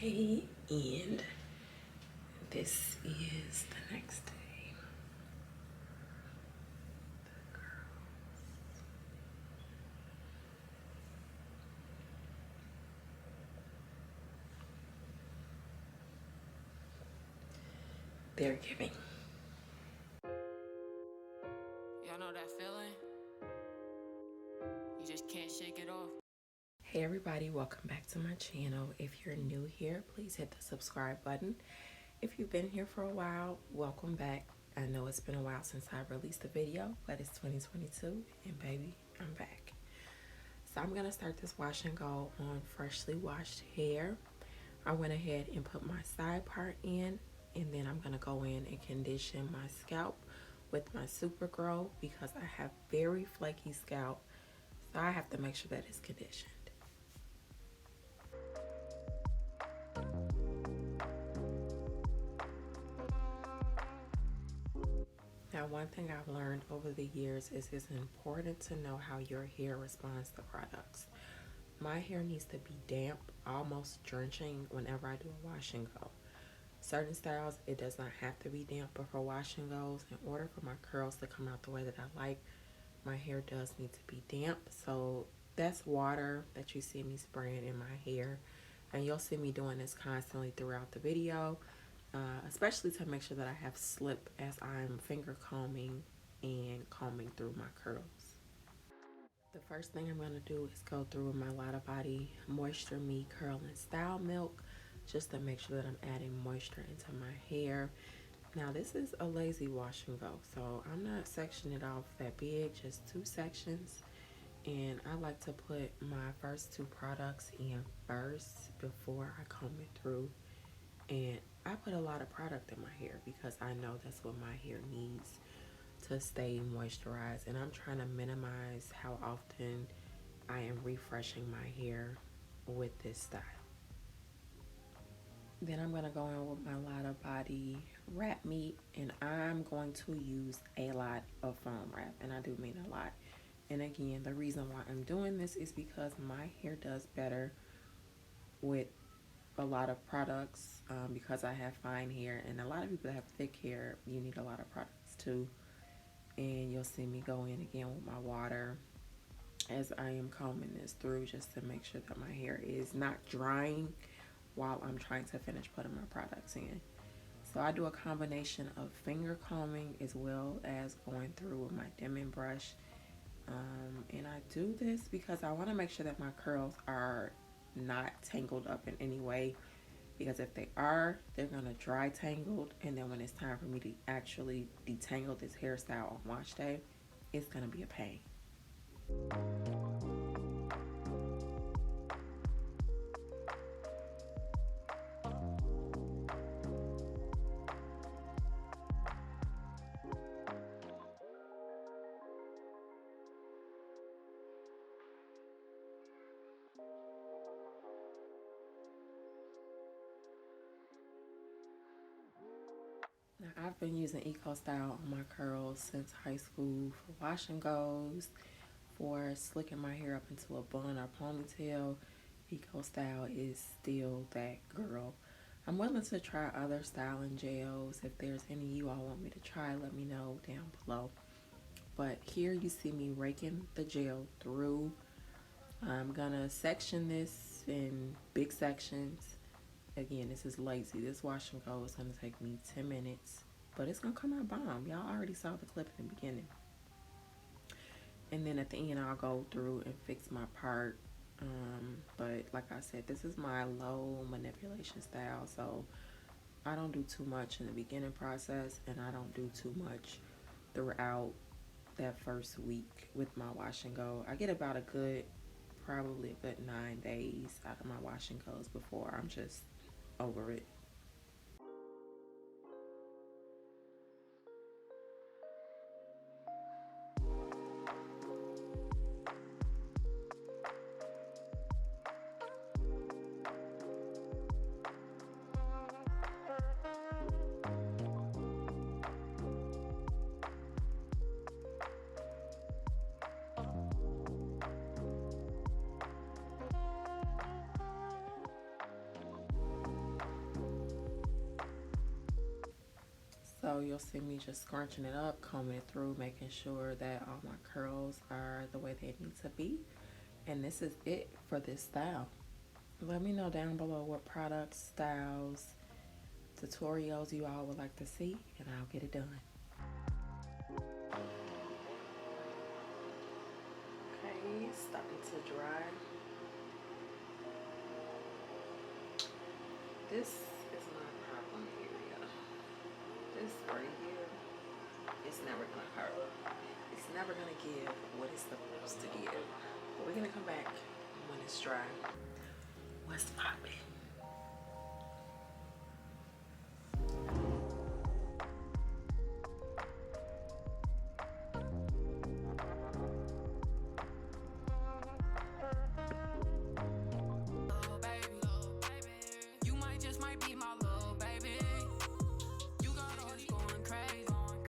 day, and this is the next day. They're giving. Y'all know that feeling? You just can't shake it off. Hey everybody, welcome back to my channel. If you're new here, please hit the subscribe button. If you've been here for a while, welcome back. I know it's been a while since I released a video, but it's 2022 and baby, I'm back. So I'm gonna start this wash and go on freshly washed hair. I went ahead and put my side part in, and then I'm gonna go in and condition my scalp with my Super Grow because I have very flaky scalp, so I have to make sure that it's conditioned. Now, one thing I've learned over the years is it's important to know how your hair responds to products. My hair needs to be damp, almost drenching whenever I do a wash and go. Certain styles, it does not have to be damp, but for wash and goes, in order for my curls to come out the way that I like, my hair does need to be damp. So that's water that you see me spraying in my hair. And you'll see me doing this constantly throughout the video, especially to make sure that I have slip as I'm finger combing and combing through my curls. The first thing I'm going to do is go through with my Lotta Body Moisture Me Curl and Style Milk, just to make sure that I'm adding moisture into my hair. Now this is a lazy wash and go, so I'm not sectioning it off that big, just 2 sections. And I like to put my first 2 products in first before I comb it through. And I put a lot of product in my hair because I know that's what my hair needs to stay moisturized. And I'm trying to minimize how often I am refreshing my hair with this style. Then I'm going to go in with my Lotta Body Wrap Meat, and I'm going to use a lot of foam wrap, and I do mean a lot. And again, the reason why I'm doing this is because my hair does better with a lot of products, because I have fine hair, and a lot of people that have thick hair, you need a lot of products too. And you'll see me go in again with my water as I am combing this through, just to make sure that my hair is not drying while I'm trying to finish putting my products in. So I do a combination of finger combing as well as going through with my Denman brush. And I do this because I want to make sure that my curls are not tangled up in any way, because if they are, they're going to dry tangled, and then when it's time for me to actually detangle this hairstyle on wash day, it's going to be a pain. Now, I've been using Eco Style on my curls since high school for wash and goes, for slicking my hair up into a bun or ponytail. Eco Style is still that girl. I'm willing to try other styling gels. If there's any you all want me to try, let me know down below. But here you see me raking the gel through. I'm gonna section this in big sections. Again, this is lazy. This wash and go is gonna take me 10 minutes, but it's gonna come out bomb. Y'all already saw the clip in the beginning. And then at the end, I'll go through and fix my part. But like I said, this is my low manipulation style, so I don't do too much in the beginning process, and I don't do too much throughout that first week with my wash and go. I get about probably a good 9 days out of my wash and goes before I'm just over it. So you'll see me just scrunching it up, combing it through, making sure that all my curls are the way they need to be. And this is it for this style. Let me know down below what products, styles, tutorials you all would like to see, and I'll get it done. Okay, starting to dry. This is my problem area. This right here, it's never gonna hurt. It's never gonna give what it's supposed to give. But we're gonna come back when it's dry. What's poppin'?